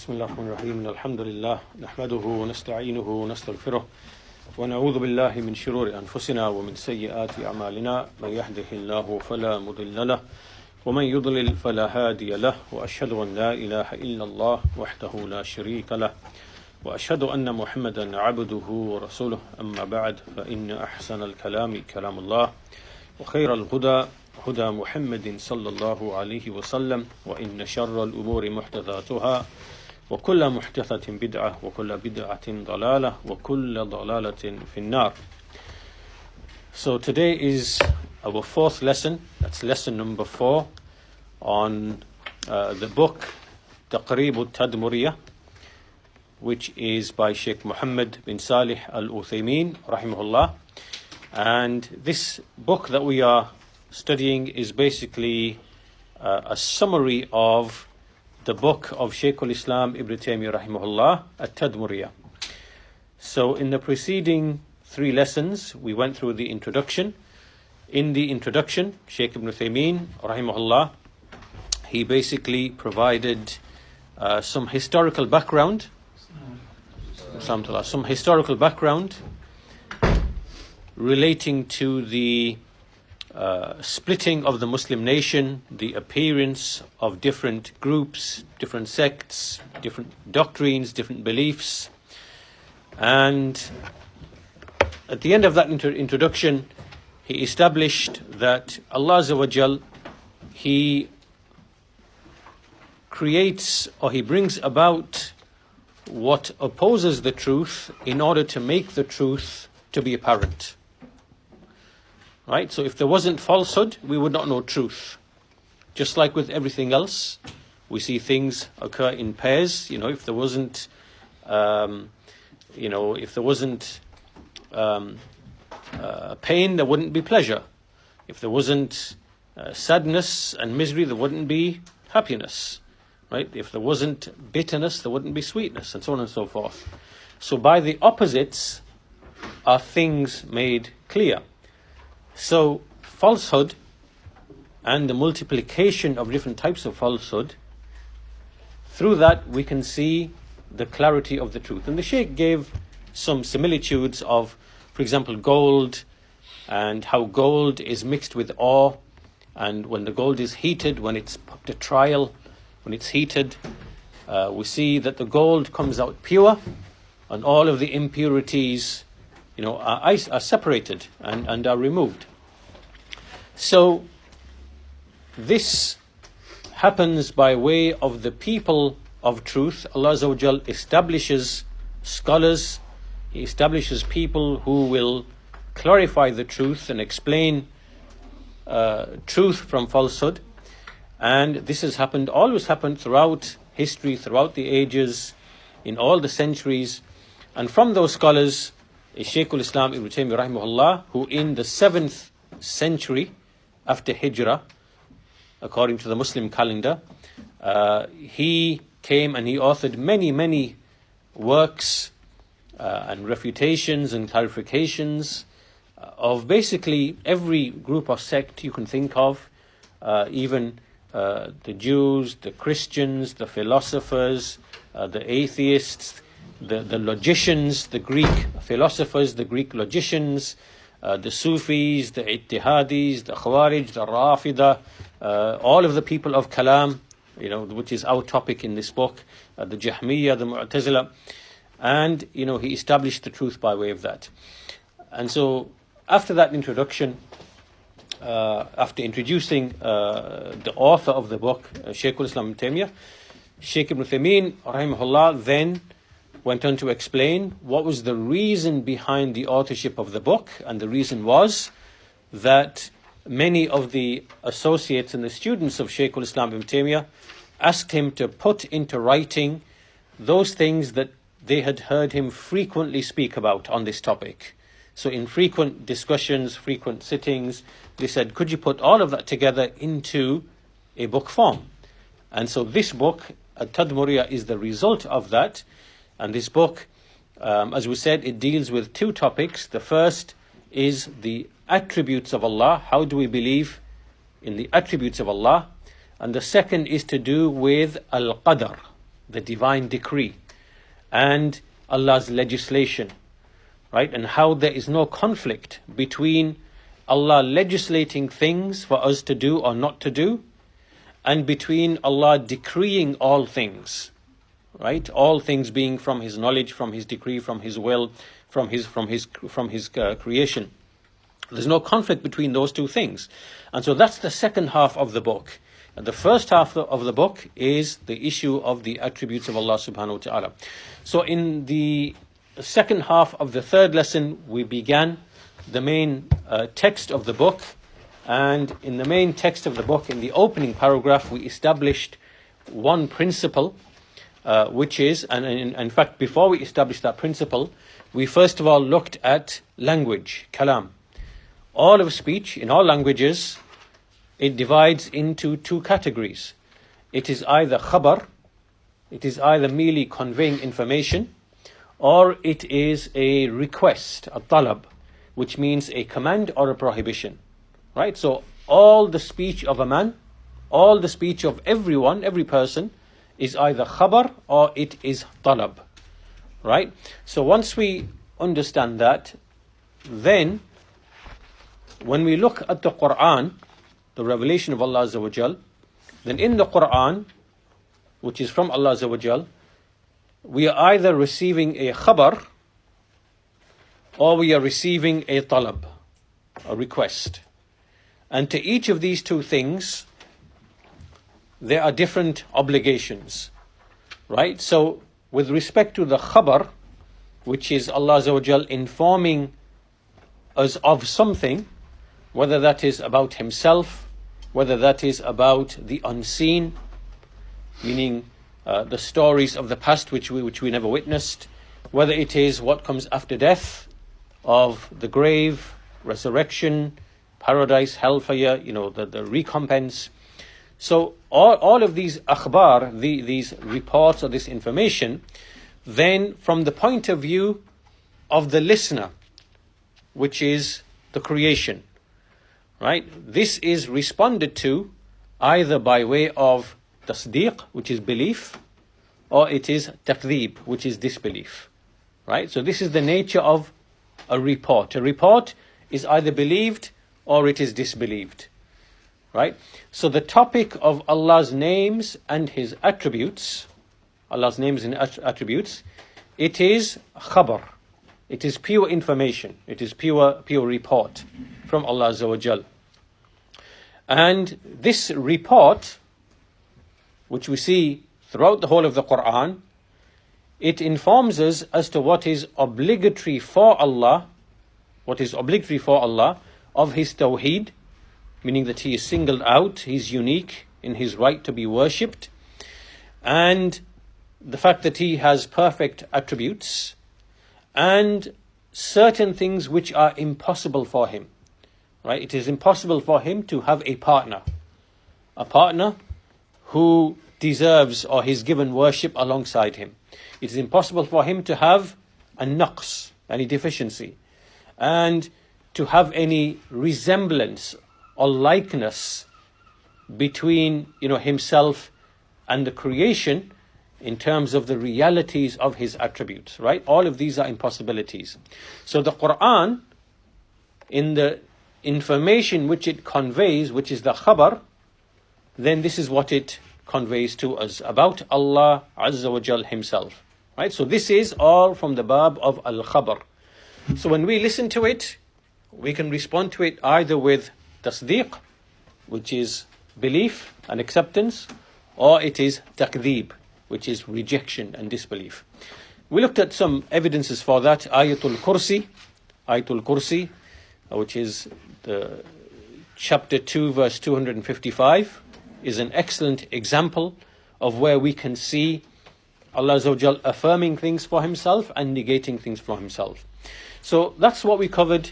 بسم الله الرحمن الرحيم الحمد لله نحمده ونستعينه ونستغفره ونعوذ بالله من شرور أنفسنا ومن سيئات أعمالنا من يهده الله فلا مضل له ومن يضلل فلا هادي له وأشهد أن لا إله إلا الله وحده لا شريك له وأشهد أن محمدا عبده ورسوله أما بعد فإن أحسن الكلام كلام الله وخير الهدى هدى محمد صلى الله عليه وسلم وإن شر الأمور محدثاتها وكل محدثة بدعة وكل بدعة ضلالة وكل ضلالة في النار. So today is our fourth lesson, that's lesson number 4 on the book Taqreeb Tadmuriyyah, which is by Sheikh Muhammad bin Salih al-Uthaymeen rahimahullah. And this book that we are studying is basically a summary of the book of Shaykh al-Islam Ibn Taymiyyah rahimahullah, Tadmuriyyah. So in the preceding 3 lessons, we went through the introduction. In the introduction, Shaykh Ibn Taymiyyah rahimahullah, he basically provided some historical background, relating to the splitting of the Muslim nation, the appearance of different groups, different sects, different doctrines, different beliefs. And at the end of that introduction, he established that Allah Azza wa Jal, He creates or He brings about what opposes the truth in order to make the truth to be apparent. Right? So if there wasn't falsehood, we would not know truth. Just like with everything else, we see things occur in pairs. If there wasn't, pain, there wouldn't be pleasure. If there wasn't sadness and misery, there wouldn't be happiness. Right? If there wasn't bitterness, there wouldn't be sweetness, and so on and so forth. So by the opposites are things made clear. So falsehood and the multiplication of different types of falsehood, through that we can see the clarity of the truth. And the Shaykh gave some similitudes of, for example, gold, and how gold is mixed with ore, and when the gold is heated, when it's put to trial, when it's heated, we see that the gold comes out pure, and all of the impurities are separated and are removed. So this happens by way of the people of truth. Allah Azza wa Jal establishes scholars, He establishes people who will clarify the truth and explain truth from falsehood. And this has always happened throughout history, throughout the ages, in all the centuries. And from those scholars is Shaykh al-Islam Ibn Taymiyyah rahimahullah, who in the 7th century after Hijrah, according to the Muslim calendar, he came and he authored many works and refutations and clarifications of basically every group or sect you can think of, even the Jews, the Christians, the philosophers, the atheists, the logicians, the Greek philosophers, the Greek logicians, the Sufis, the Ittihadis, the Khawarij, the Rafida, all of the people of Kalam, which is our topic in this book, the Jahmiyyah, the Mu'tazila, and he established the truth by way of that. And so after that introduction, after introducing the author of the book, Shaykh al-Islam Ibn Taymiyyah, Shaykh Ibn Taymiyyah rahimahullah then went on to explain what was the reason behind the authorship of the book. And the reason was that many of the associates and the students of Shaykh al-Islam Ibn Taymiyyah asked him to put into writing those things that they had heard him frequently speak about on this topic. So in frequent discussions, frequent sittings, they said, could you put all of that together into a book form? And so this book, Tadmuriyyah, is the result of that. And this book, as we said, it deals with 2 topics. The first is the attributes of Allah. How do we believe in the attributes of Allah? And the second is to do with al-qadr, the divine decree, and Allah's legislation, right? And how there is no conflict between Allah legislating things for us to do or not to do, and between Allah decreeing all things, right? All things being from His knowledge, from His decree, from His will, from His creation. There's no conflict between those two things. And so that's the second half of the book. And the first half of the book is the issue of the attributes of Allah subhanahu wa ta'ala. So in the second half of the third lesson, we began the main text of the book. And in the main text of the book, in the opening paragraph, we established one principle, which is, and in fact, before we established that principle, we first of all looked at language, kalam. All of speech, in all languages, it divides into two categories. It is either khabar, it is either merely conveying information, or it is a request, a talab, which means a command or a prohibition. Right? So all the speech of a man, all the speech of everyone, every person, is either khabar or it is talab. Right? So once we understand that, then when we look at the Quran, the revelation of Allah Azza wa Jal, then in the Quran, which is from Allah Azza wa Jal, we are either receiving a khabar or we are receiving a talab, a request. And to each of these two things, there are different obligations. Right? So with respect to the khabar, which is Allah Azza wa Jal informing us of something, whether that is about Himself, whether that is about the unseen, meaning the stories of the past which we never witnessed, whether it is what comes after death, of the grave, resurrection, paradise, hellfire, the recompense. So all of these akhbar, these reports or this information, then from the point of view of the listener, which is the creation, right? This is responded to either by way of tasdeeq, which is belief, or it is taqreeb, which is disbelief, right? So this is the nature of a report. A report is either believed or it is disbelieved, right? So the topic of Allah's names and His attributes, Allah's names and attributes, it is khabar. It is pure information. It is pure report from Allah Azza wa Jal. And this report, which we see throughout the whole of the Quran, it informs us as to what is obligatory for Allah, of His tawheed, meaning that He is singled out, He's unique in His right to be worshipped, and the fact that He has perfect attributes, and certain things which are impossible for Him. Right? It is impossible for Him to have a partner who deserves or is given worship alongside Him. It is impossible for Him to have a naqs, any deficiency, and to have any resemblance or likeness between Himself and the creation in terms of the realities of His attributes. Right? All of these are impossibilities. So the Quran, in the information which it conveys, which is the khabar, then this is what it conveys to us about Allah Azza wa Jal Himself. Right? So this is all from the bab of al-khabar. So when we listen to it, we can respond to it either with tasdeeq, which is belief and acceptance, or it is takdeeb, which is rejection and disbelief. We looked at some evidences for that. Ayatul Kursi, which is the chapter 2, verse 255, is an excellent example of where we can see Allah Azza wa Jal affirming things for Himself and negating things for Himself. So that's what we covered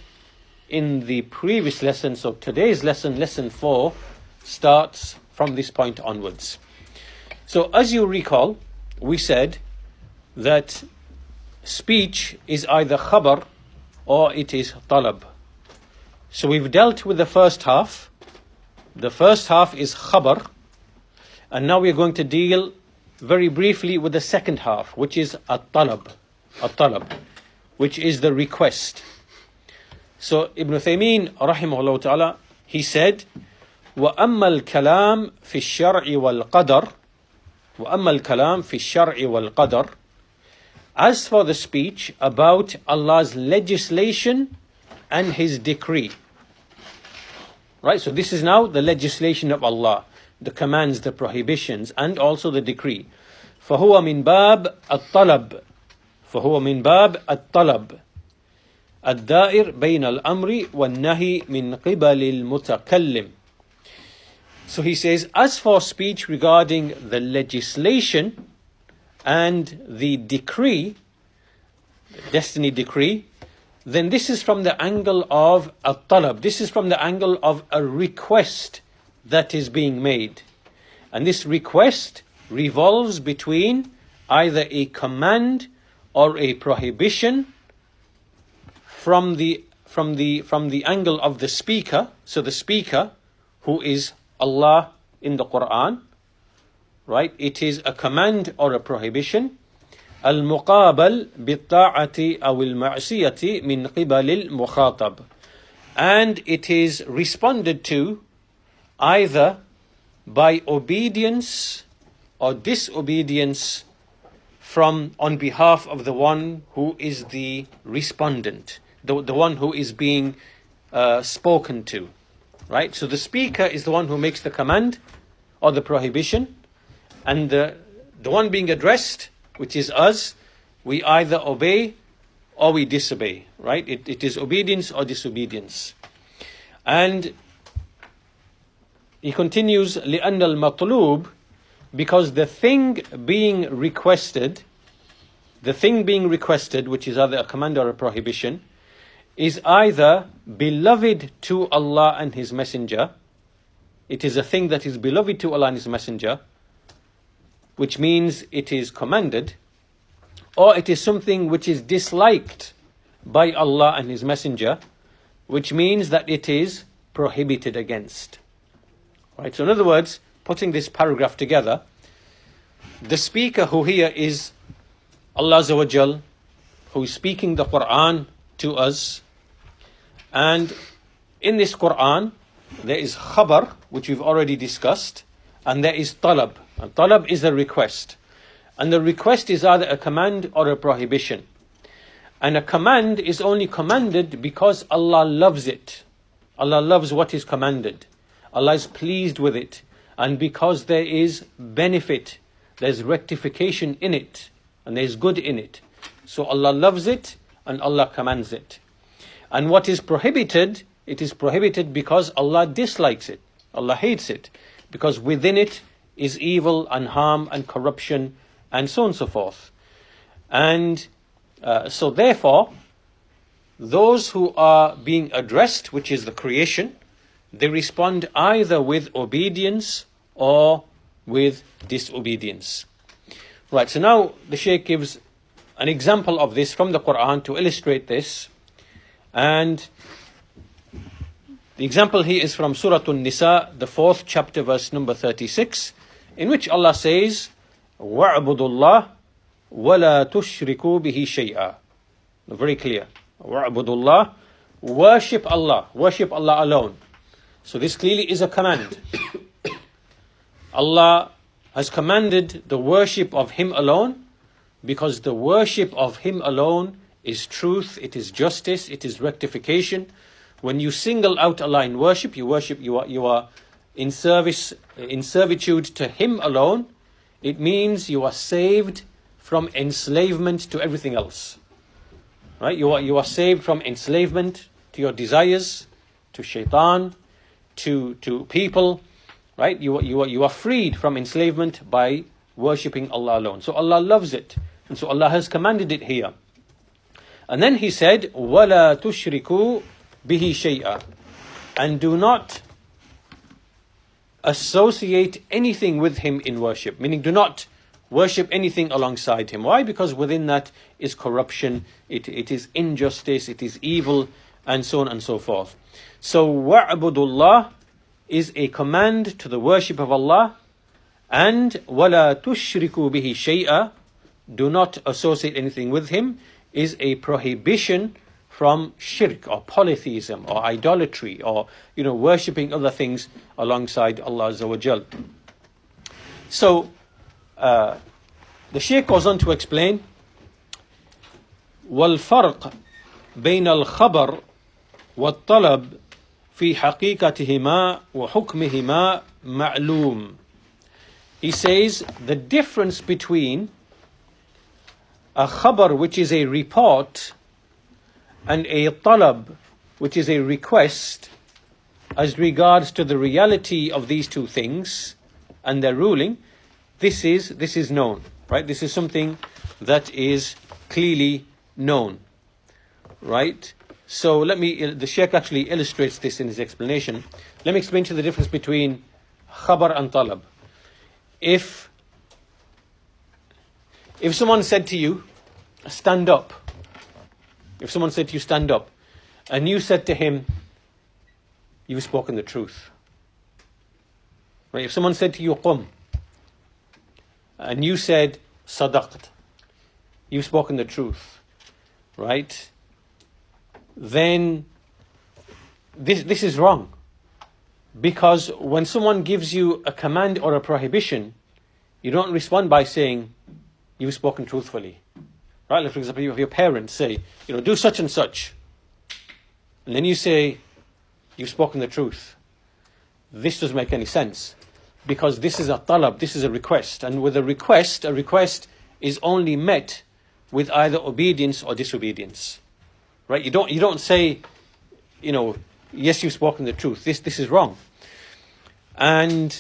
in the previous lesson. So today's lesson, lesson 4, starts from this point onwards. So as you recall, we said that speech is either khabar or it is talab. So we've dealt with the first half. The first half is khabar, and now we're going to deal very briefly with the second half, which is at-talab, which is the request. So Ibn Uthaymeen rahimahullah ta'ala, he said, وَأَمَّا الْكَلَامِ فِي الشَّرْعِ وَالْقَدَرِ وَأَمَّا الْكَلَامِ فِي الشَّرْعِ وَالْقَدَرِ. As for the speech about Allah's legislation and His decree. Right, so this is now the legislation of Allah, the commands, the prohibitions, and also the decree. فَهُوَ مِنْ بَابِ الطَّلَبِ الدَّائِرِ بَيْنَ الْأَمْرِ وَالنَّهِي مِنْ قِبَلِ الْمُتَكَلِّمِ. So he says, as for speech regarding the legislation and the decree, the destiny decree, then this is from the angle of a talab. This is from the angle of a request that is being made. And this request revolves between either a command or a prohibition from the angle of the speaker. So the speaker, who is Allah in the Quran, right? It is a command or a prohibition. المقابل بالطاعة أو المعصية من قبل المخاطب. And it is responded to either by obedience or disobedience on behalf of the one who is the respondent, the one who is being spoken to. Right? So the speaker is the one who makes the command or the prohibition, and the one being addressed, which is us, we either obey or we disobey. Right? It is obedience or disobedience. And he continues, لأن المطلوب, because the thing being requested, which is either a command or a prohibition, is either beloved to Allah and His Messenger. It is a thing that is beloved to Allah and His Messenger, which means it is commanded, or it is something which is disliked by Allah and His Messenger, which means that it is prohibited against. Right? So in other words, putting this paragraph together, the speaker who here is Allah Azza wa Jal, who is speaking the Quran to us, and in this Quran there is khabar, which we've already discussed, and there is talab. And talab is a request. And the request is either a command or a prohibition. And a command is only commanded because Allah loves it. Allah loves what is commanded. Allah is pleased with it. And because there is benefit, there's rectification in it, and there's good in it. So Allah loves it, and Allah commands it. And what is prohibited, it is prohibited because Allah dislikes it. Allah hates it. Because within it is evil and harm and corruption and so on and so forth. And so therefore, those who are being addressed, which is the creation, they respond either with obedience or with disobedience. Right, so now the Shaykh gives an example of this from the Quran to illustrate this. And the example here is from Surah An-Nisa, the 4th chapter, verse number 36, in which Allah says, وَاعْبُدُوا اللَّهِ وَلَا تُشْرِكُوا بِهِ شَيْئًا. Very clear. وَاعْبُدُوا اللَّهِ, worship Allah alone. So this clearly is a command. Allah has commanded the worship of Him alone, because the worship of Him alone is truth, it is justice, it is rectification. When you single out Allah in worship, you are in service, in servitude to Him alone. It means you are saved from enslavement to everything else. Right? You are saved from enslavement to your desires, to shaitan, to people. Right? You are freed from enslavement by worshipping Allah alone. So Allah loves it. And so Allah has commanded it here. And then He said, وَلَا تُشْرِكُوا بِهِ شَيْئًا. And do not associate anything with Him in worship. Meaning, do not worship anything alongside Him. Why? Because within that is corruption, it is injustice, it is evil, and so on and so forth. So, وَاعْبُدُوا اللَّهِ is a command to the worship of Allah, And وَلَا تُشْرِكُوا بِهِ شَيْئًا, do not associate anything with him, is a prohibition from shirk or polytheism or idolatry or worshipping other things alongside Allah Azza wa Jal. So the Shaykh goes on to explain وَالْفَرْقِ بَيْنَ الْخَبَرِ وَالطَّلَبِ فِي حَقِيقَتِهِمَا وَحُكْمِهِمَا مَعْلُومٌ. He says the difference between a khabar, which is a report, and a talab, which is a request, as regards to the reality of these two things and their ruling, this is known, right? This is something that is clearly known, right? So the Shaykh actually illustrates this in his explanation. Let me explain to you the difference between khabar and talab. If someone said to you, stand up, if someone said to you, stand up, and you said to him, you've spoken the truth. Right? If someone said to you, qum, and you said, sadaqt, you've spoken the truth, right? Then this is wrong. Because when someone gives you a command or a prohibition, you don't respond by saying, you've spoken truthfully. Right? Like for example, you have your parents say, do such and such. And then you say, you've spoken the truth. This doesn't make any sense. Because this is a talab, this is a request. And with a request is only met with either obedience or disobedience. Right? You don't say, yes, you've spoken the truth. This is wrong. And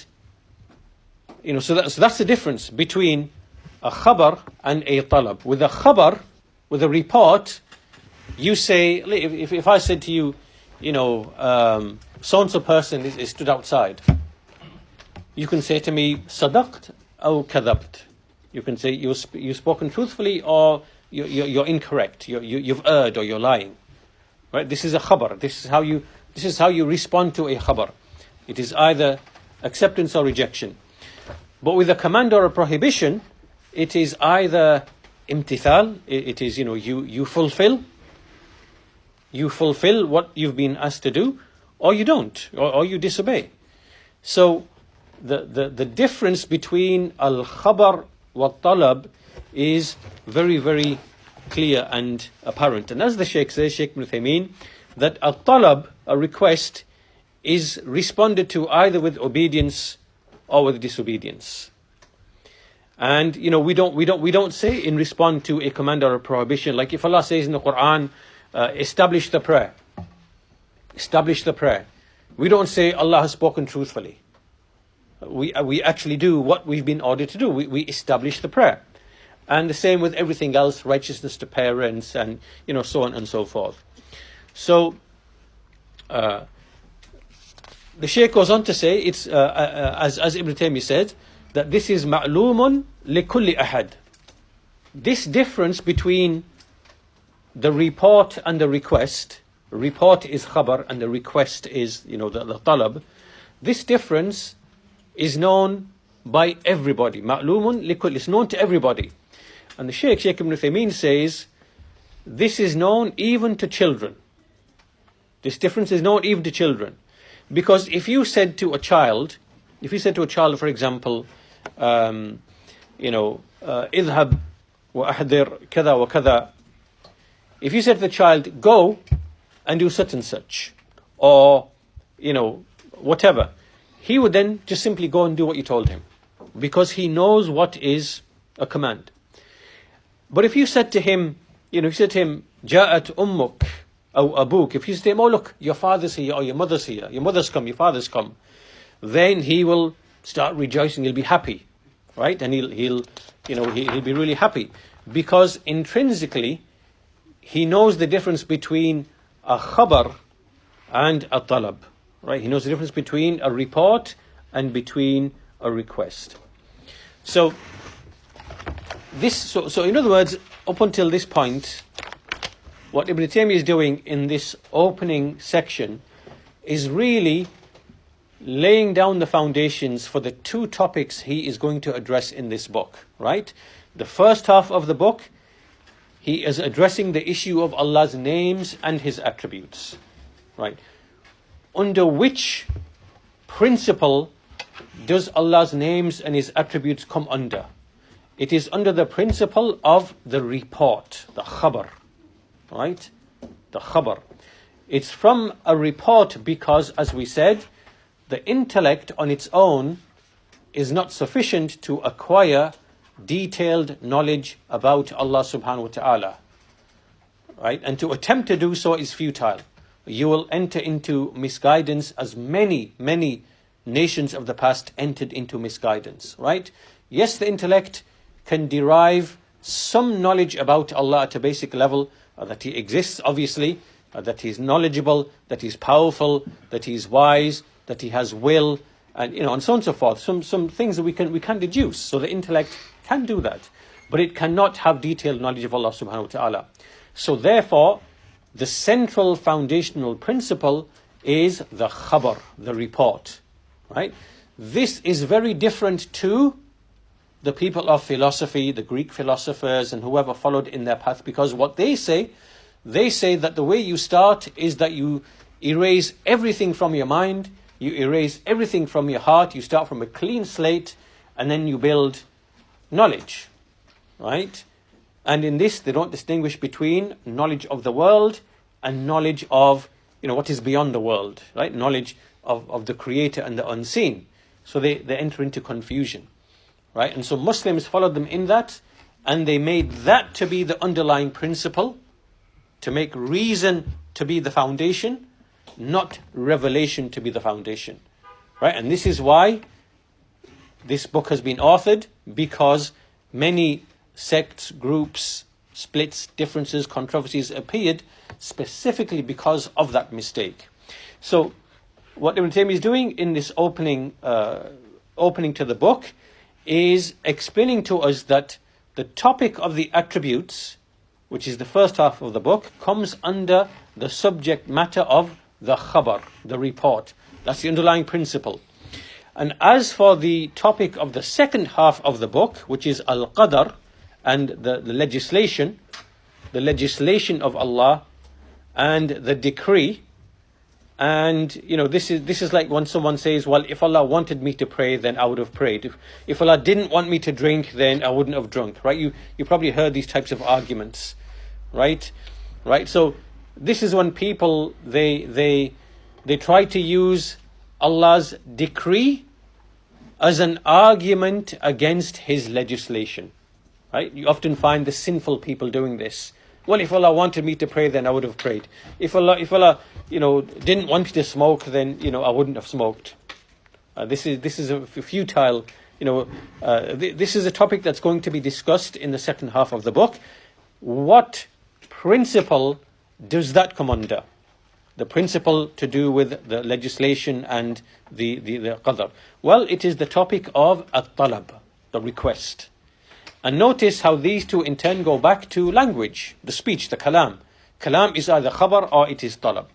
so that's the difference between a khabar and a talab. With a khabar, with a report, you say, if I said to you, so-and-so person is stood outside, you can say to me, sadaqt aw kadhabt. You can say you've spoken truthfully or you're incorrect. You've erred or you're lying. Right? This is a khabar. This is how you respond to a khabar. It is either acceptance or rejection. But with a command or a prohibition, it is either imtithal, it is, you fulfill what you've been asked to do, or you don't, or you disobey. So the difference between al-khabar wa talab is very, very clear and apparent. And as the Shaykh says, Shaykh Ibn Uthaymeen, that al-talab, a request, is responded to either with obedience or with disobedience. And we don't say in response to a command or a prohibition, like if Allah says in the Quran, establish the prayer. Establish the prayer. We don't say Allah has spoken truthfully. We actually do what we've been ordered to do. We establish the prayer. And the same with everything else, righteousness to parents and so on and so forth. So the Shaykh goes on to say, it's as Ibn Taymiyyah said, that this is ma'lumun likulli ahad. This difference between the report and the request, report is khabar and the request is the talab, this difference is known by everybody. Ma'lumun likulli, it's known to everybody. And the Shaykh Ibn Uthaymeen says, this is known even to children. This difference is known even to children. Because if you said to a child, for example, idhab wa ahdir kada wa kada, if you said to the child, go and do such and such, or whatever, he would then just simply go and do what you told him, because he knows what is a command. But if you said to him, ja'at ummuk or abuk, if you say to him, oh look, your father's here or your mother's here, your mother's come, your father's come, then he will start rejoicing, he'll be happy, right? And he'll be really happy, because intrinsically he knows the difference between a khabar and a talab, right? He knows the difference between a report and between a request. So in other words, up until this point, what Ibn Taymiyyah is doing in this opening section is really laying down the foundations for the two topics he is going to address in this book, right? The first half of the book, he is addressing the issue of Allah's names and His attributes, right? Under which principle does Allah's names and His attributes come under? It is under the principle of the report, the khabar, right? The khabar. It's from a report because, as we said, the intellect on its own is not sufficient to acquire detailed knowledge about Allah subhanahu wa ta'ala, right? And to attempt to do so is futile. You will enter into misguidance as many nations of the past entered into misguidance, right? Yes, the intellect can derive some knowledge about Allah at a basic level, that He exists, obviously, that He's knowledgeable, that He's powerful, that He's wise, that He has will, and and so on and so forth. Some things that we can deduce. So the intellect can do that, but it cannot have detailed knowledge of Allah subhanahu wa ta'ala. So therefore, the central foundational principle is the khabar, the report, right? This is very different to the people of philosophy, the Greek philosophers and whoever followed in their path, because what they say that the way you start is that you erase everything from your mind, you erase everything from your heart, you start from a clean slate, and then you build knowledge, right? And in this, they don't distinguish between knowledge of the world and knowledge of, what is beyond the world, right? Knowledge of the Creator and the unseen. So they enter into confusion, right? And so Muslims followed them in that, and they made that to be the underlying principle, to make reason to be the foundation, not revelation to be the foundation, right? And this is why this book has been authored, because many sects, groups, splits, differences, controversies appeared specifically because of that mistake. So what Ibn Taymiyyah is doing in this opening to the book is explaining to us that the topic of the attributes, which is the first half of the book, comes under the subject matter of the khabar, the report. That's the underlying principle. And as for the topic of the second half of the book, which is al-qadar, and the legislation of Allah and the decree, and this is like when someone says, well, if Allah wanted me to pray, then I would have prayed. If Allah didn't want me to drink, then I wouldn't have drunk, right? You probably heard these types of arguments, right? So this is when people they try to use Allah's decree as an argument against His legislation, right? You often find the sinful people doing this. Well, if Allah wanted me to pray, then I would have prayed. If Allah, didn't want me to smoke, then I wouldn't have smoked. This is a futile. This is a topic that's going to be discussed in the second half of the book. What principle does that come under? The principle to do with the legislation and the qadar. Well, it is the topic of at-talab, the request. And notice how these two in turn go back to language, the speech, the kalam. Kalam is either khabar or it is talab.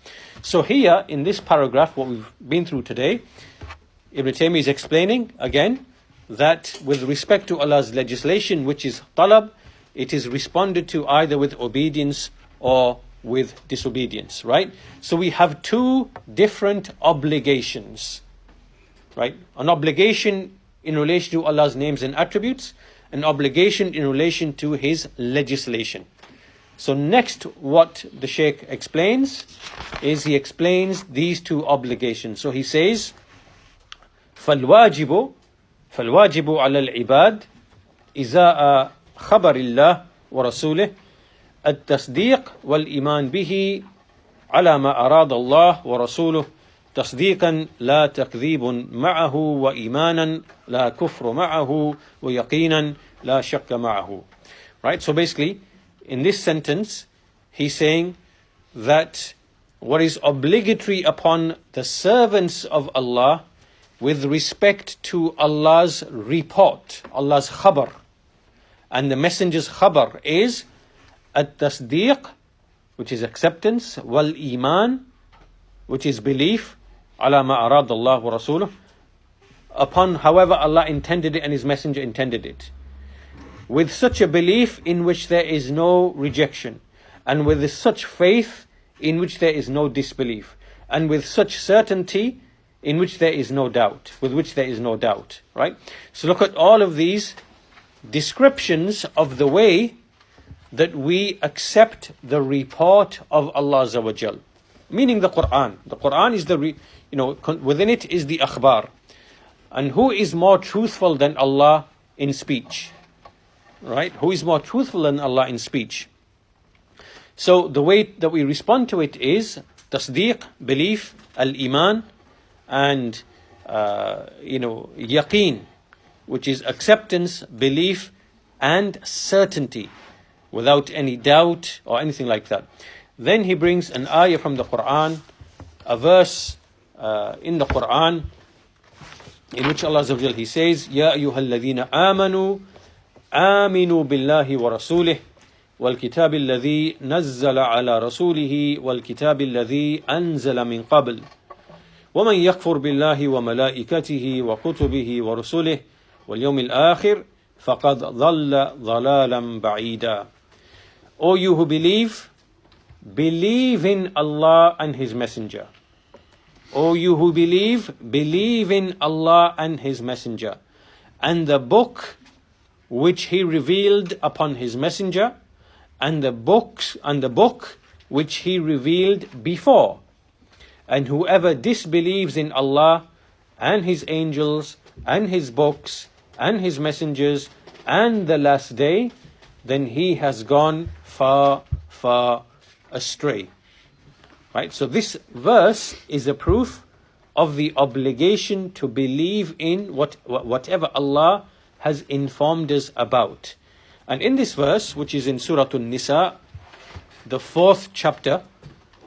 So here, in this paragraph, what we've been through today, Ibn Taymiyyah is explaining, again, that with respect to Allah's legislation, which is talab, it is responded to either with obedience or with disobedience, right? So we have two different obligations, right? An obligation in relation to Allah's names and attributes, an obligation in relation to His legislation. So next, what the Shaykh explains is he explains these two obligations. So he says, فالواجب على العباد إزاء خبر الله ورسوله التصديق والإيمان به على ما أراد الله ورسوله تصديقا لا تكذيب معه وإيمانا لا كفر معه ويقينا لا شك معه. Right? So basically, in this sentence, he's saying that what is obligatory upon the servants of Allah with respect to Allah's report, Allah's khabar, and the messenger's khabar is at-tasdeeq, which is acceptance, wal-iman, which is belief, على ما أراد الله ورسوله, upon however Allah intended it and His Messenger intended it, with such a belief in which there is no rejection, and with such faith in which there is no disbelief, and with such certainty in which there is no doubt, right? So look at all of these descriptions of the way that we accept the report of Allah Azza wa Jal, meaning the Quran. The Quran is within it is the akhbar. And who is more truthful than Allah in speech? Right? Who is more truthful than Allah in speech? So the way that we respond to it is tasdeeq, belief, al-iman, and yaqeen, which is acceptance, belief, and certainty, without any doubt or anything like that. Then he brings an ayah from the Quran, a verse in the Quran, in which Allah Azza wa Jal, He says, يَا أَيُّهَا الَّذِينَ آمَنُوا آمِنُوا بِاللَّهِ وَرَسُولِهِ وَالْكِتَابِ الَّذِي نَزَّلَ عَلَى رَسُولِهِ وَالْكِتَابِ الَّذِي أَنزَلَ مِنْ قَبْلِ وَمَنْ يَكْفُرْ بِاللَّهِ وَمَلَائِكَتِهِ وَكُتُبِهِ وَرُسُلِهِ وَالْيَوْمِ الْآخِرِ فَقَدْ ضَلَّ ضَلَالًا بَعِيدًا. O you who believe in Allah and His Messenger. O you who believe in Allah and His Messenger, and the book which He revealed upon His Messenger, and the book which He revealed before. And whoever disbelieves in Allah and His angels and His books and His messengers and the last day, then he has gone far, far astray. Right? So this verse is a proof of the obligation to believe in whatever Allah has informed us about. And in this verse, which is in Surah An-Nisa, the 4th chapter,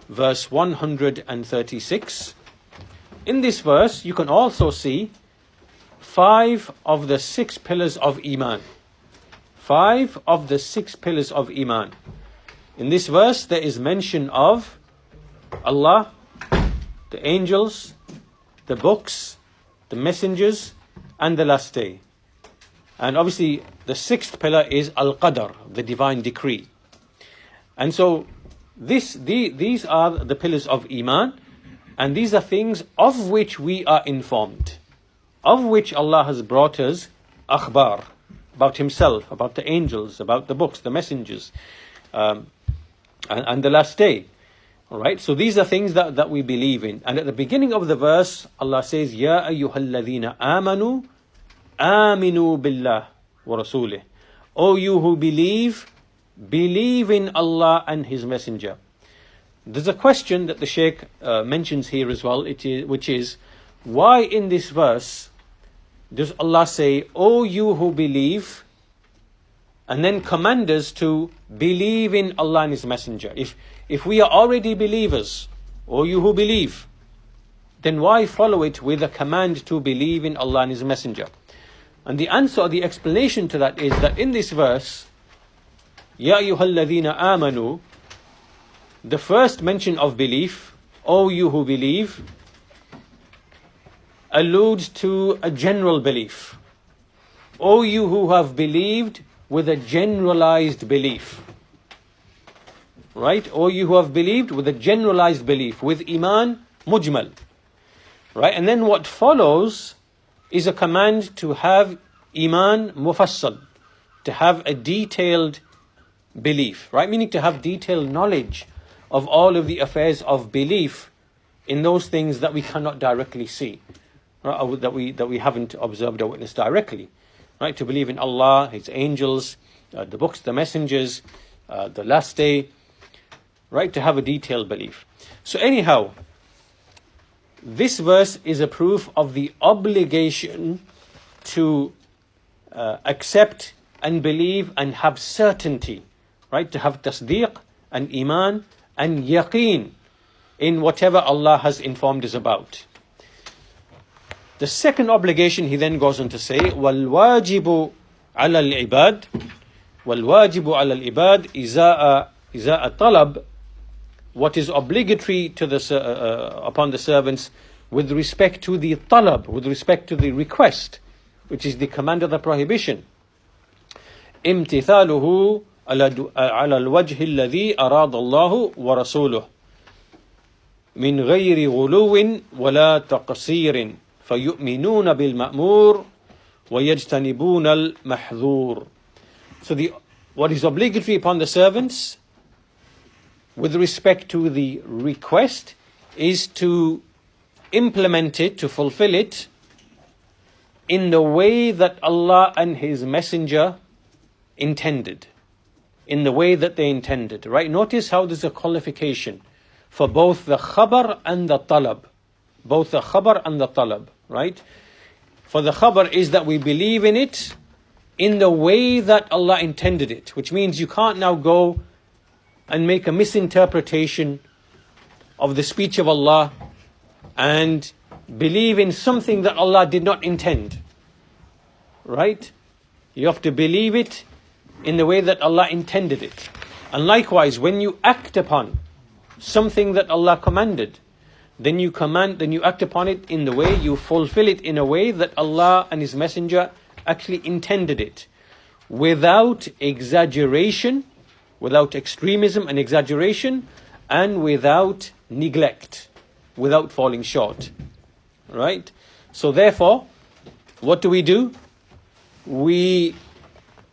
verse 136, in this verse you can also see 5 of the 6 pillars of Iman. 5 of the 6 pillars of Iman. In this verse there is mention of Allah, the angels, the books, the messengers, and the last day. And obviously the 6th pillar is Al-Qadr, the divine decree. And so these are the pillars of Iman, and these are things of which we are informed, of which Allah has brought us akhbar, about Himself, about the angels, about the books, the messengers, and the last day. Alright, so these are things that we believe in. And at the beginning of the verse, Allah says, Ya ayyuhalladhina amanu, aminu billah wa rasulih. O you who believe in Allah and His Messenger. There's a question that the Shaykh mentions here as well, which is, why in this verse does Allah say, O you who believe, and then command us to believe in Allah and His Messenger? If we are already believers, O you who believe, then why follow it with a command to believe in Allah and His Messenger? And the answer or the explanation to that is that in this verse, Ya ayyuhalladhina amanu, the first mention of belief, O you who believe, alludes to a general belief. O you who have believed with a generalized belief. Right? O you who have believed with a generalized belief, with Iman mujmal. Right? And then what follows is a command to have Iman mufassal, to have a detailed belief. Right? Meaning to have detailed knowledge of all of the affairs of belief in those things that we cannot directly see. Right? Or that we haven't observed or witnessed directly. Right? To believe in Allah, His angels, the books, the messengers, the last day. Right? To have a detailed belief. So anyhow, this verse is a proof of the obligation to accept and believe and have certainty. Right? To have tasdeeq and iman and yaqeen in whatever Allah has informed us about. The second obligation he then goes on to say, وَالْوَاجِبُ عَلَى الْعِبَادِ وَالْوَاجِبُ عَلَى الْعِبَادِ إِذَا طَلَبْ. What is obligatory to upon the servants with respect to the talab, with respect to the request, which is the command of the prohibition. امتثاله على الوجه الذي أراد الله ورسوله من غير غلو ولا تقصير فيؤمنون بالمأمور ويجتنبون المحظور. So what is obligatory upon the servants with respect to the request is to implement it, to fulfill it in the way that Allah and His Messenger intended. In the way that they intended. Right? Notice how there's a qualification for both the khabar and the talab. Both the khabar and the talab. Right? For the khabar is that we believe in it in the way that Allah intended it. Which means you can't now go and make a misinterpretation of the speech of Allah and believe in something that Allah did not intend. Right? You have to believe it in the way that Allah intended it. And likewise, when you act upon something that Allah commanded, then you act upon it in the way, you fulfill it in a way that Allah and His Messenger actually intended it. Without exaggeration, without extremism and exaggeration, and without neglect, without falling short. Right? So therefore, what do? We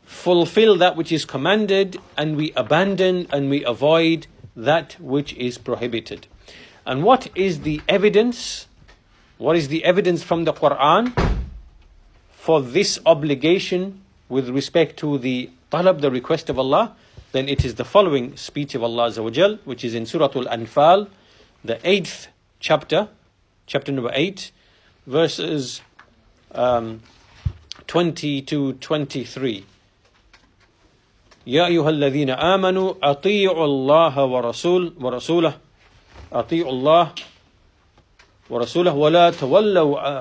fulfill that which is commanded, and we abandon and we avoid that which is prohibited. And what is the evidence? What is the evidence from the Quran for this obligation with respect to the talab, the request of Allah? Then it is the following speech of Allah Azza wa Jal, which is in Surah Al-Anfal, the 8th chapter, chapter number 8, verses 20 to 23. يا أيها الذين آمنوا أطيعوا الله ورسوله أطيعوا الله ورسوله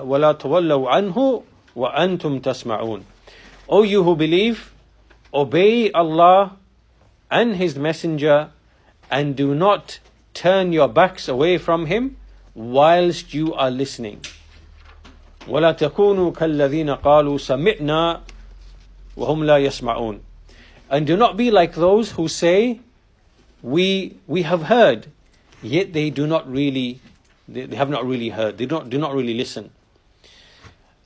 ولا تولوا عنه وأنتم تسمعون. O you who believe, obey Allah and His Messenger, and do not turn your backs away from Him whilst you are listening. ولا تكونوا كالذين قالوا سمعنا وهم لا يسمعون. And do not be like those who say, we have heard, yet they do not really, they have not really heard, they do not really listen.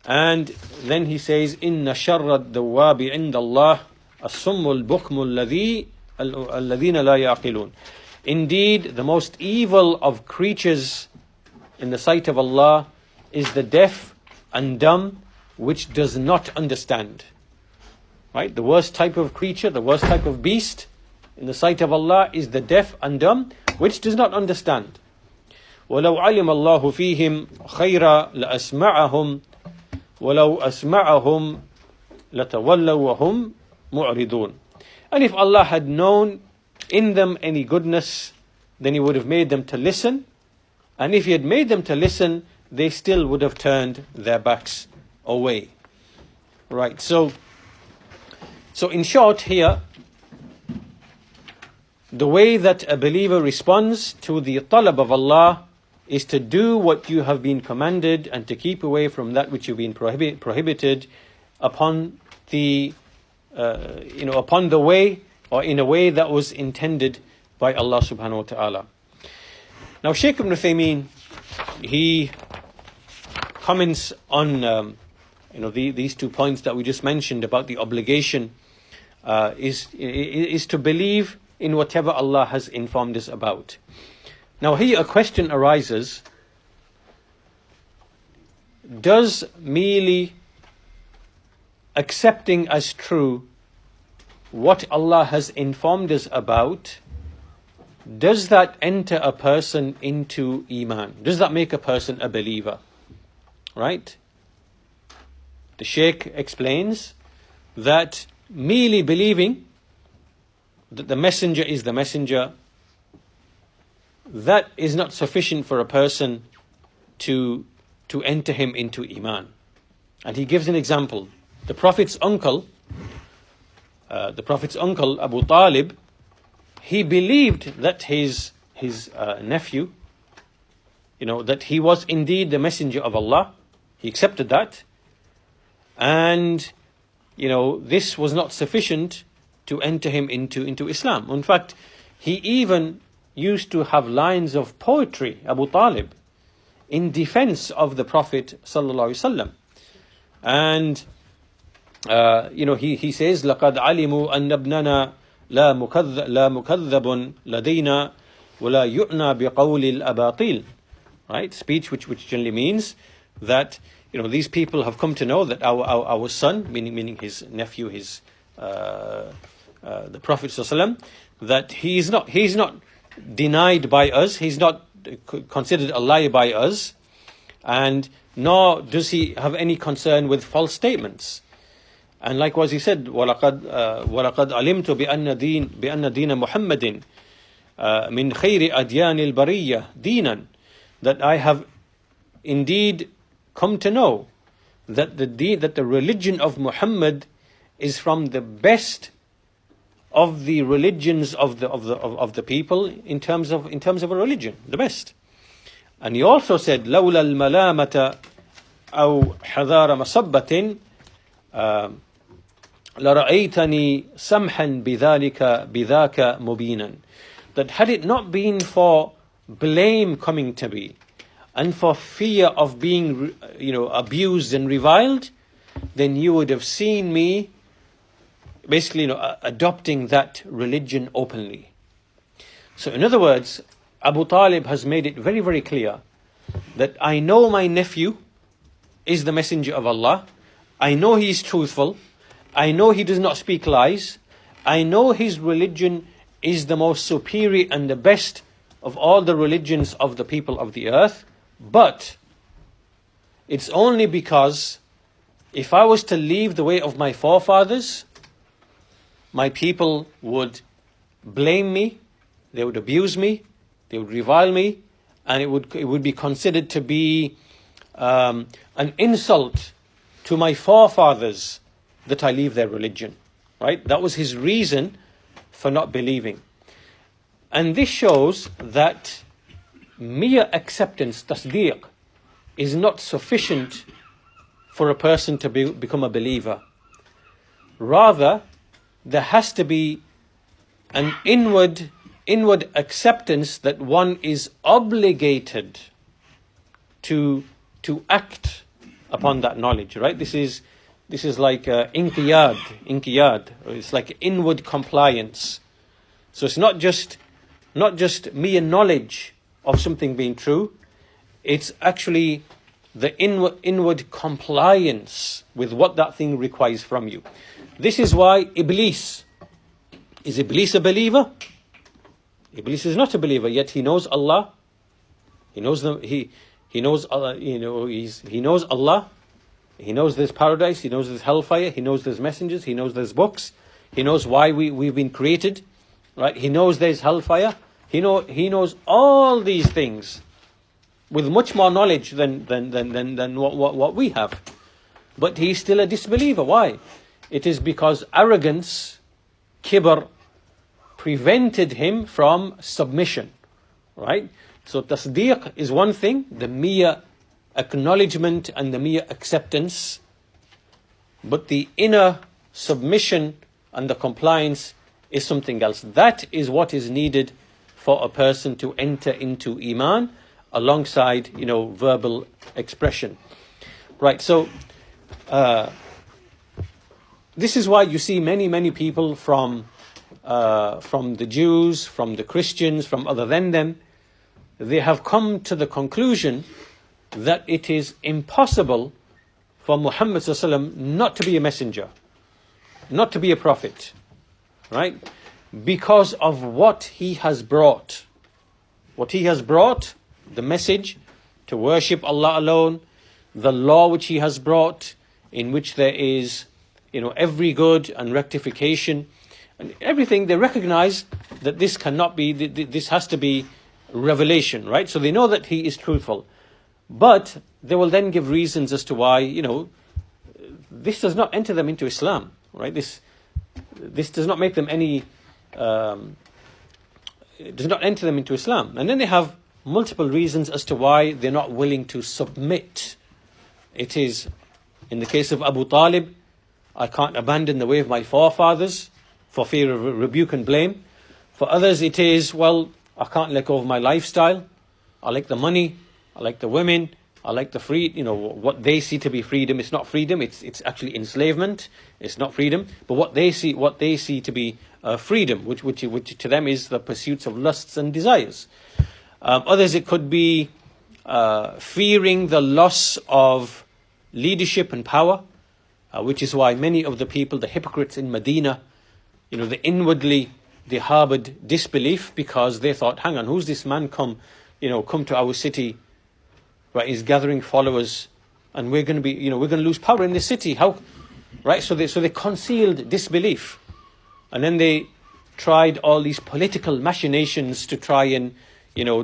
And then he says, إِنَّ شَرَّ الدَّوَّابِ عِنْدَ اللَّهِ الصُّمُّ الْبُكْمُ الَّذِينَ لَا يَعْقِلُونَ. Indeed, the most evil of creatures in the sight of Allah is the deaf and dumb, which does not understand. Right? The worst type of creature, the worst type of beast in the sight of Allah is the deaf and dumb, which does not understand. وَلَوْ عَلِمَ اللَّهُ فِيهِمْ خَيْرًا لَأَسْمَعَهُمْ وَلَوْ أَسْمَعَهُمْ لَتَوَلَّوْا وَهُمْ مُعْرِضُونَ. And if Allah had known in them any goodness, then He would have made them to listen. And if He had made them to listen, they still would have turned their backs away. Right, so in short here, the way that a believer responds to the talab of Allah is to do what you have been commanded and to keep away from that which you've been prohibited upon the upon the way, or in a way that was intended by Allah subhanahu wa ta'ala. Now Shaykh Ibn Uthaymeen, he comments on these 2 points that we just mentioned about the obligation is to believe in whatever Allah has informed us about. Now here a question arises: does merely accepting as true what Allah has informed us about, does that enter a person into Iman? Does that make a person a believer? Right? The Shaykh explains that merely believing that the messenger is the messenger, that is not sufficient for a person to enter him into Iman. And he gives an example. The Prophet's uncle, Abu Talib, he believed that his nephew that he was indeed the messenger of Allah. He accepted that. And, this was not sufficient to enter him into Islam. In fact, he even used to have lines of poetry, Abu Talib, in defense of the Prophet sallallahu alaihi wasallam. And, he says, لَقَدْ عَلِمُوا أَنَّ ابْنَنَا لَا مُكَذَّبٌ لَدَيْنَا وَلَا يُؤْنَى بِقَوْلِ الْأَبَاطِيلِ. Right? Speech which generally means that, these people have come to know that our son, meaning his nephew, the Prophet ﷺ, that he's not denied by us, he's not considered a liar by us, and nor does he have any concern with false statements. And likewise he said, وَلَقَدْ عَلِمْتُ بِأَنَّ دِينَ مُحَمَّدٍ مِنْ خَيْرِ أَدْيَانِ الْبَرِيَّةِ دِينًا, that I have indeed come to know that the religion of Muhammad is from the best of the religions of the people in terms of a religion, the best. And he also said, لولا الملامة أو حذار مصبة لرأيتني سمحا بذاك مبينا, that had it not been for blame coming to me and for fear of being abused and reviled, then you would have seen me basically adopting that religion openly. So in other words, Abu Talib has made it very, very clear that I know my nephew is the messenger of Allah, I know he is truthful, I know he does not speak lies, I know his religion is the most superior and the best of all the religions of the people of the earth, but it's only because if I was to leave the way of my forefathers, my people would blame me, they would abuse me, they would revile me, and it would be considered to be an insult to my forefathers that I leave their religion. Right? That was his reason for not believing. And this shows that mere acceptance, tasdeeq, is not sufficient for a person to become a believer. Rather, there has to be an inward acceptance that one is obligated to act upon that knowledge. Right? This is like inqiyad. It's like inward compliance. So it's not just mere knowledge of something being true. It's actually the inward compliance with what that thing requires from you. This is why Iblis. Is Iblis a believer? Iblis is not a believer, yet he knows Allah. He knows he knows Allah. He knows Allah. He knows there's paradise. He knows there's hellfire. He knows there's messengers. He knows there's books. He knows why we've been created. Right? He knows there's hellfire. He knows all these things with much more knowledge than what we have. But he's still a disbeliever. Why? It is because arrogance, kibr, prevented him from submission. Right? So tasdeeq is one thing, the mere acknowledgement and the mere acceptance. But the inner submission and the compliance is something else. That is what is needed for a person to enter into Iman alongside, verbal expression. Right, so this is why you see many people from the Jews, from the Christians, from other than them, they have come to the conclusion that it is impossible for Muhammad ﷺ not to be a messenger, not to be a prophet, right? Because of what he has brought. What he has brought, the message to worship Allah alone, the law which he has brought, in which there is, every good and rectification and everything. They recognize that this cannot be, this has to be revelation, right? So they know that he is truthful. But they will then give reasons as to why, this does not enter them into Islam, right? This does not make them any, does not enter them into Islam. And then they have multiple reasons as to why they're not willing to submit. It is, in the case of Abu Talib, I can't abandon the way of my forefathers for fear of rebuke and blame. For others it is, well, I can't let go of my lifestyle. I like the money, I like the women, I like the free, what they see to be freedom. It's not freedom, it's actually enslavement. It's not freedom. But what they see to be freedom, which to them is the pursuits of lusts and desires. Others, it could be fearing the loss of leadership and power, which is why many of the people, the hypocrites in Medina, they harbored disbelief because they thought, hang on, who's this man come to our city, right? He's gathering followers, and we're going to lose power in this city. How, right? So they concealed disbelief, and then they tried all these political machinations to try and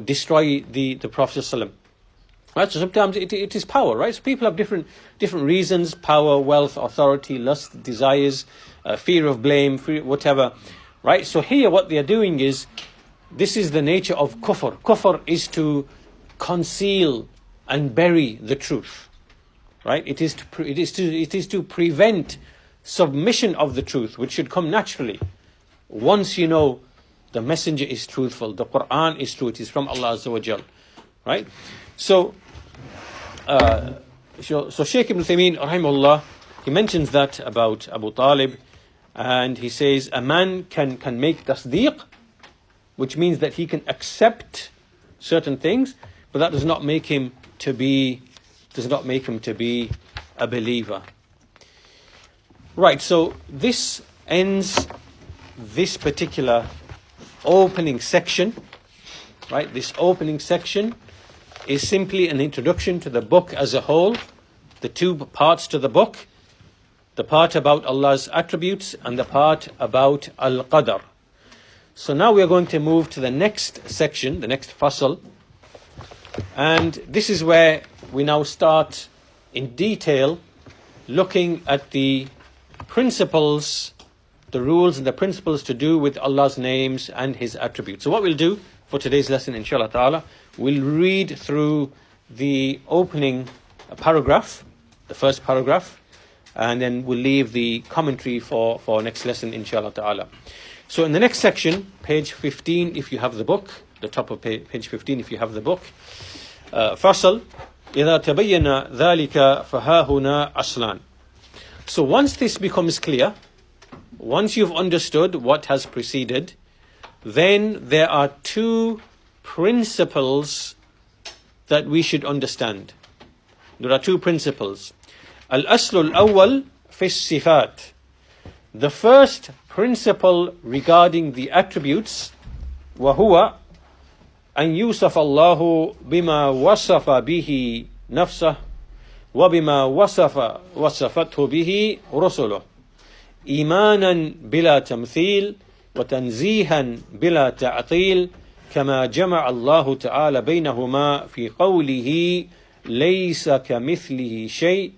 destroy the Prophet ﷺ. Right? So sometimes it is power, right? So people have different reasons: power, wealth, authority, lust, desires, fear of blame, whatever. Right? So here what they are doing is, this is the nature of kufr. Kufr is to conceal and bury the truth. Right? It is to prevent submission of the truth, which should come naturally. Once you know the messenger is truthful, the Quran is true, it is from Allah Azza wa Jal. Right? So Shaykh Ibn Uthaymeen, rahimahullah, he mentions that about Abu Talib, and he says a man can make tasdeeq, which means that he can accept certain things, but that does not make him to be a believer. Right, so this ends this particular opening section. Right, this opening section is simply an introduction to the book as a whole, the two parts to the book, the part about Allah's attributes and the part about Al-Qadr. So now we are going to move to the next section, the next fasl, and this is where we now start in detail looking at the principles, the rules and the principles to do with Allah's names and His attributes. So what we'll do for today's lesson, inshallah ta'ala, we'll read through the opening paragraph, the first paragraph, and then we'll leave the commentary for next lesson, inshallah ta'ala. So in the next section, page 15, if you have the book, the top of page 15, if you have the book, fasl, إِذَا تَبَيَّنَ ذَلِكَ فَهَاهُنَا أَصْلًا. So once this becomes clear, once you've understood what has preceded, then there are two principles that we should understand. There are two principles. Al-Aslu al-Awwal fi sifat. The first principle regarding the attributes, وَهُوَ أَن يُوصَفَ اللَّهُ بِمَا وَصَفَ بِهِ نَفْسَهُ وَبِمَا وَصَفَتْهُ بِهِ رُسُلُهُ إيمانا بلا تمثيل وتنزيها بلا تعطيل كما جمع الله تعالى بينهما في قوله ليس كمثله شيء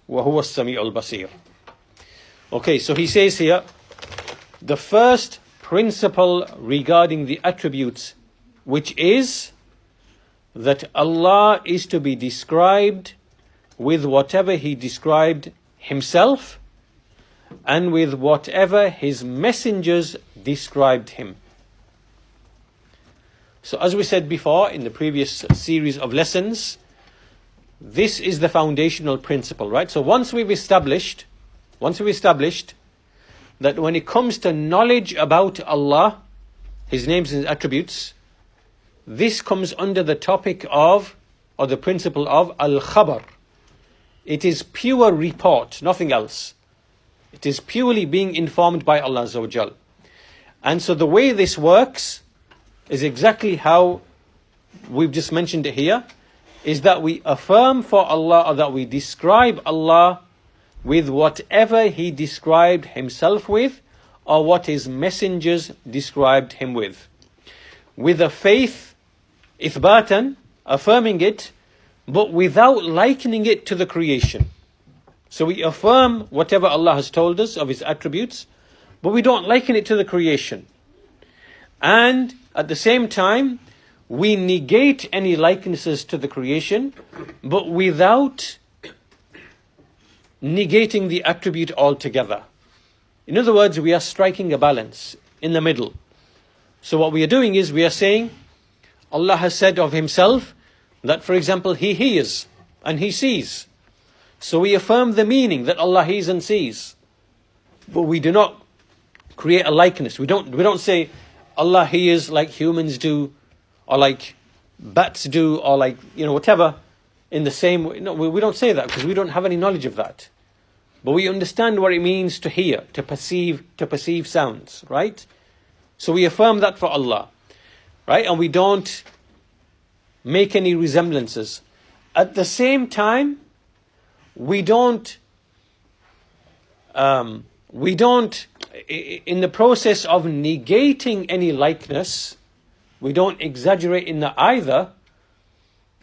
وهو السميع البصير. Okay, so he says here, the first principle regarding the attributes, which is that Allah is to be described with whatever He described Himself and with whatever His messengers described Him. So as we said before in the previous series of lessons, this is the foundational principle, right? So once we've established that when it comes to knowledge about Allah, His names and attributes, this comes under the topic of, or the principle of, al-khabar. It is pure report, nothing else. It is purely being informed by Allah Azza wa Jal. And so the way this works is exactly how we've just mentioned it here, is that we affirm for Allah, or that we describe Allah with whatever He described Himself with, or what His messengers described Him with a faith, ithbatan, affirming it, but without likening it to the creation. So we affirm whatever Allah has told us of His attributes, but we don't liken it to the creation. And at the same time, we negate any likenesses to the creation, but without negating the attribute altogether. In other words, we are striking a balance in the middle. So what we are doing is we are saying, Allah has said of himself that, for example, he hears and he sees. So we affirm the meaning that Allah hears and sees. But we do not create a likeness. We don't say Allah hears like humans do, or like bats do, or like, whatever, in the same way. No, we don't say that because we don't have any knowledge of that. But we understand what it means to hear, to perceive sounds, right? So we affirm that for Allah, right? And we don't make any resemblances. At the same time, we don't, in the process of negating any likeness, we don't exaggerate in that either,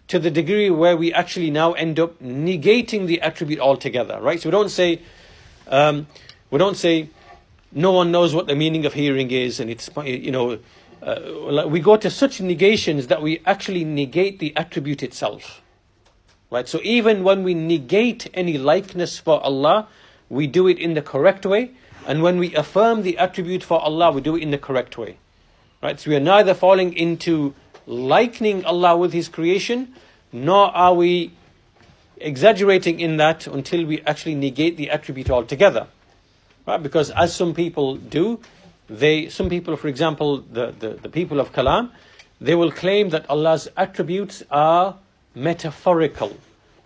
to the degree where we actually now end up negating the attribute altogether, right? So we don't say no one knows what the meaning of hearing is, and it's, we go to such negations that we actually negate the attribute itself, right? So even when we negate any likeness for Allah, we do it in the correct way, and when we affirm the attribute for Allah, we do it in the correct way, right? So we are neither falling into likening Allah with His creation, nor are we exaggerating in that until we actually negate the attribute altogether, right? Because as some people do, some people, for example, the people of Kalam, they will claim that Allah's attributes are metaphorical,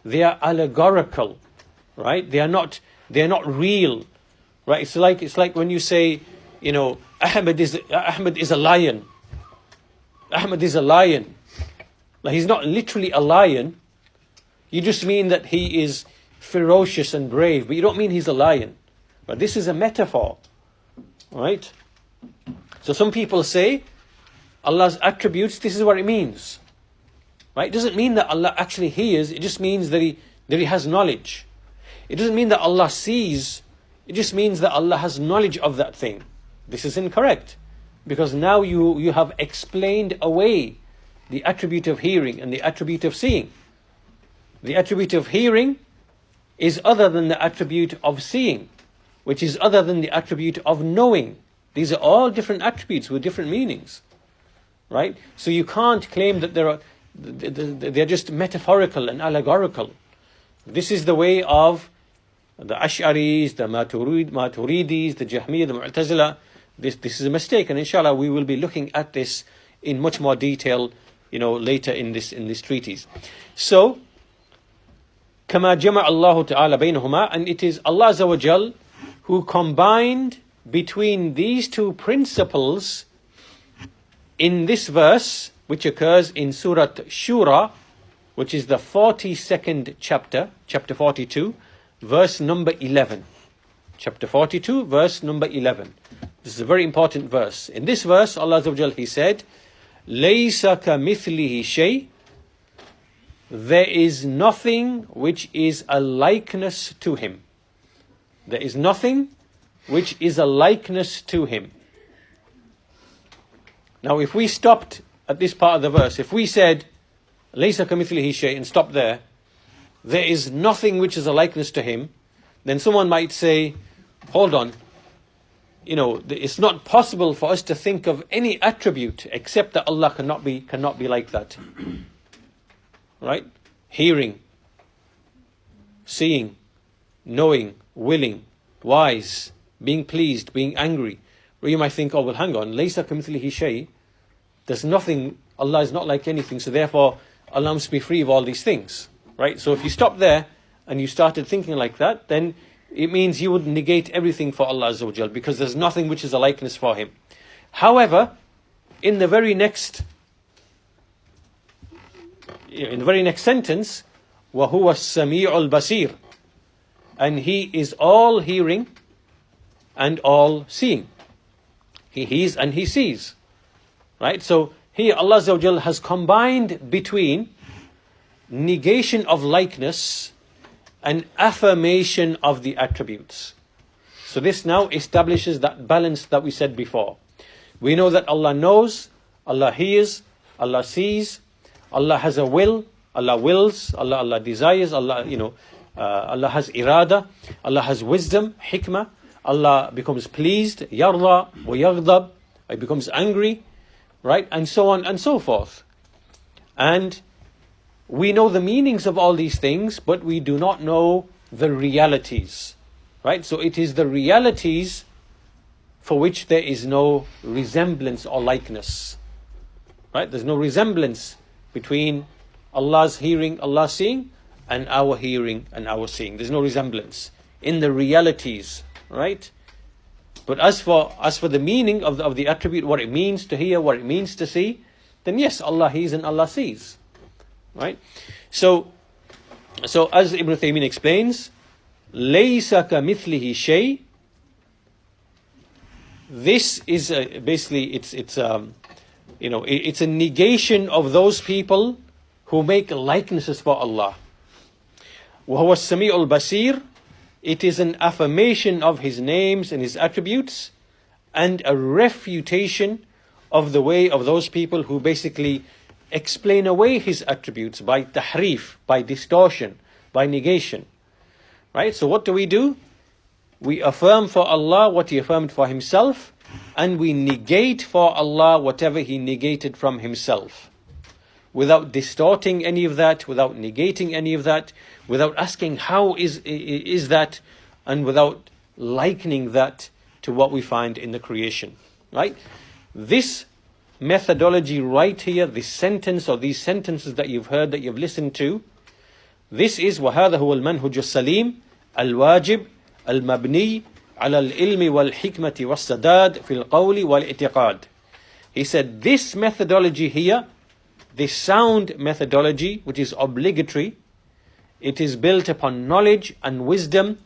they are allegorical, right? They are not real, right? It's like when you say, Ahmed is a lion. Ahmed is a lion. Now, he's not literally a lion. You just mean that he is ferocious and brave, but you don't mean he's a lion. But this is a metaphor, right? So some people say Allah's attributes, this is what it means, right? It doesn't mean that Allah actually hears. It just means that he has knowledge. It doesn't mean that Allah sees. It just means that Allah has knowledge of that thing. This is incorrect, because now you have explained away the attribute of hearing and the attribute of seeing. The attribute of hearing is other than the attribute of seeing, which is other than the attribute of knowing. These are all different attributes with different meanings, right? So you can't claim that they're just metaphorical and allegorical. This is the way of the Ash'aris, the Maturidis, the Jahmiyyah, the Mu'tazila. This is a mistake, and inshallah we will be looking at this in much more detail, later in this treatise. So, كما جمع الله تعالى بينهما, and it is Allah Azza wa Jal who combined between these two principles in this verse, which occurs in Surah Shura, which is the 42nd chapter, chapter 42, verse number 11. Chapter 42, verse number 11. This is a very important verse. In this verse, Allah Azza wa Jal, He said, لَيْسَ كَمِثْلِهِ شَيْءٍ, there is nothing which is a likeness to Him. There is nothing which is a likeness to Him. Now, if we stopped at this part of the verse, if we said, لَيْسَ كَمِثْلِهِ شَيْءٍ, and stopped there is nothing which is a likeness to Him, then someone might say, hold on, it's not possible for us to think of any attribute except that Allah cannot be like that. Right? Hearing, seeing, knowing, willing, wise, being pleased, being angry. Or you might think, oh well, hang on, لَيْسَ كَمِثْلِهِ شَيْءٍ, there's nothing, Allah is not like anything, so therefore Allah must be free of all these things. Right? So if you stop there and you started thinking like that, then it means you would negate everything for Allah Azza wa Jal, because there's nothing which is a likeness for Him. However, in the very next sentence, وَهُوَ السَّمِيعُ الْبَصِيرُ, and He is all hearing and all seeing. He hears and He sees. Right? So here Allah Azza wa Jal has combined between negation of likeness and affirmation of the attributes. So this now establishes that balance that we said before. We know that Allah knows, Allah hears, Allah sees, Allah has a will, Allah wills, Allah desires, Allah has irada, Allah has wisdom, hikmah, Allah becomes pleased, yarda wa yaghdab, He becomes angry, right? And so on and so forth. And we know the meanings of all these things, but we do not know the realities, right? So it is the realities for which there is no resemblance or likeness, right? There's no resemblance between Allah's hearing, Allah's seeing, and our hearing and our seeing. There's no resemblance in the realities, right? But as for the meaning of the attribute, what it means to hear, what it means to see, then yes, Allah hears and Allah sees, right? So as Ibn Taymiyyah explains, لَيْسَ كَمِثْلِهِ شَيْءٍ. This is basically it's a negation of those people who make likenesses for Allah. وَهُوَ السَّمِيعُ الْبَصِيرُ. It is an affirmation of His names and His attributes, and a refutation of the way of those people who basically explain away His attributes by tahrif, by distortion, by negation. Right? So what do? We affirm for Allah what He affirmed for Himself, and we negate for Allah whatever He negated from Himself, without distorting any of that, without negating any of that, without asking how is that, and without likening that to what we find in the creation. Right? This methodology right here, this sentence or these sentences that you've heard, that you've listened to, this is وَهَذَا هُوَ الْمَنْهُجُ السَّلِيمُ الْوَاجِبُ الْمَبْنِي عَلَى الْعِلْمِ وَالْحِكْمَةِ وَالسَّدَادِ فِي الْقَوْلِ وَالْإِعْتِقَادِ. He said this methodology here, this sound methodology, which is obligatory, it is built upon knowledge and wisdom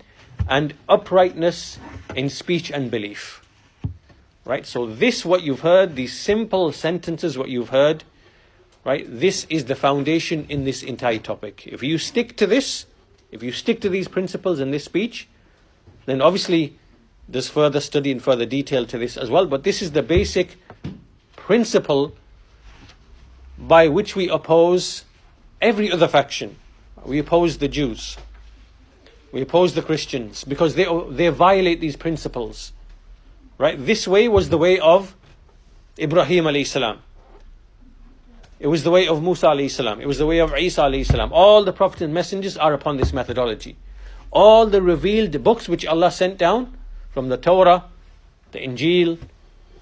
and uprightness in speech and belief. Right? So this, what you've heard, these simple sentences, what you've heard, right? This is the foundation in this entire topic. If you stick to this, if you stick to these principles in this speech, then obviously there's further study and further detail to this as well. But this is the basic principle by which we oppose every other faction. We oppose the Jews. We oppose the Christians because they violate these principles. Right? This way was the way of Ibrahim alayhi salam. It was the way of Musa alayhi salam. It was the way of Isa alayhi salam. All the prophets and messengers are upon this methodology. All the revealed books which Allah sent down, from the Torah, the Injil,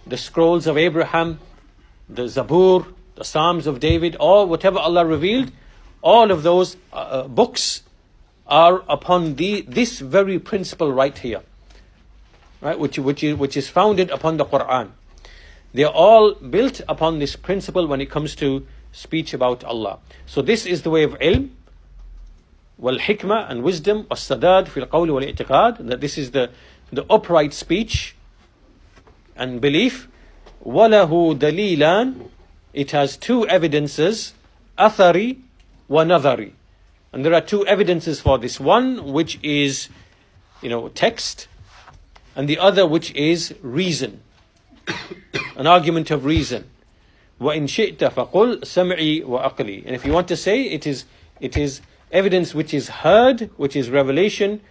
the scrolls of Abraham, the Zabur, the Psalms of David, all whatever Allah revealed, all of those books are upon this very principle right here, right? Which is founded upon the Quran. They are all built upon this principle when it comes to speech about Allah. So this is the way of ilm, wal hikmah, and wisdom, was sadad fil qawl wal i'tiqad. That this is the upright speech and belief. Walahu dalilan. It has two evidences, athari wa nadhari. And there are two evidences for this. One which is, text, and the other which is reason, an argument of reason. وَإِن شِئْتَ فَقُلْ سَمْعِي وَأَقْلِي. And if you want to say, it is evidence which is heard, which is revelation,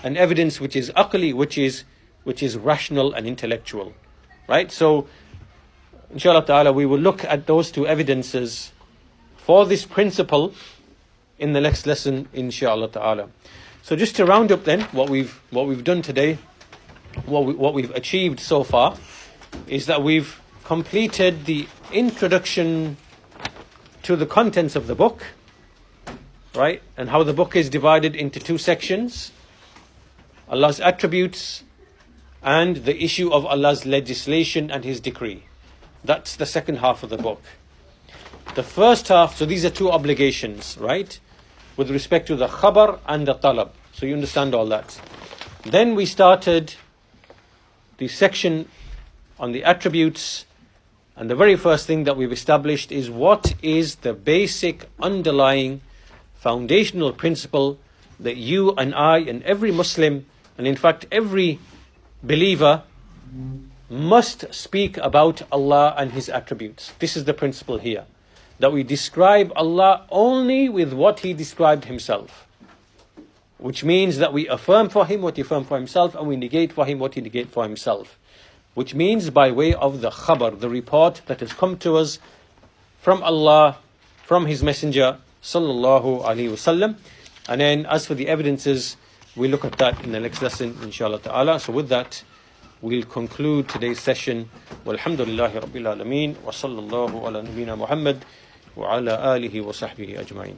and evidence which is aqli, which is rational and intellectual. Right? So, inshallah ta'ala, we will look at those two evidences for this principle in the next lesson, inshallah ta'ala. So just to round up then, what we've done today, what we've achieved so far, is that we've completed the introduction to the contents of the book, right? And how the book is divided into two sections: Allah's attributes and the issue of Allah's legislation and His decree. That's the second half of the book. The first half, so these are two obligations, right? With respect to the khabar and the talab. So you understand all that. Then we started the section on the attributes, and the very first thing that we've established is what is the basic underlying foundational principle that you and I and every Muslim, and in fact every believer, must speak about Allah and His attributes. This is the principle here. that we describe Allah only with what He described Himself. Which means that we affirm for Him what He affirmed for Himself, and we negate for Him what He negated for Himself. Which means by way of the khabar, the report that has come to us from Allah, from His Messenger, sallallahu alaihi wasallam. And then as for the evidences, we'll look at that in the next lesson, inshallah ta'ala. So with that, we'll conclude today's session. Walhamdulillahi Rabbil Alameen, wa sallallahu ala nabina Muhammad, wa ala alihi wa sahbihi ajma'in.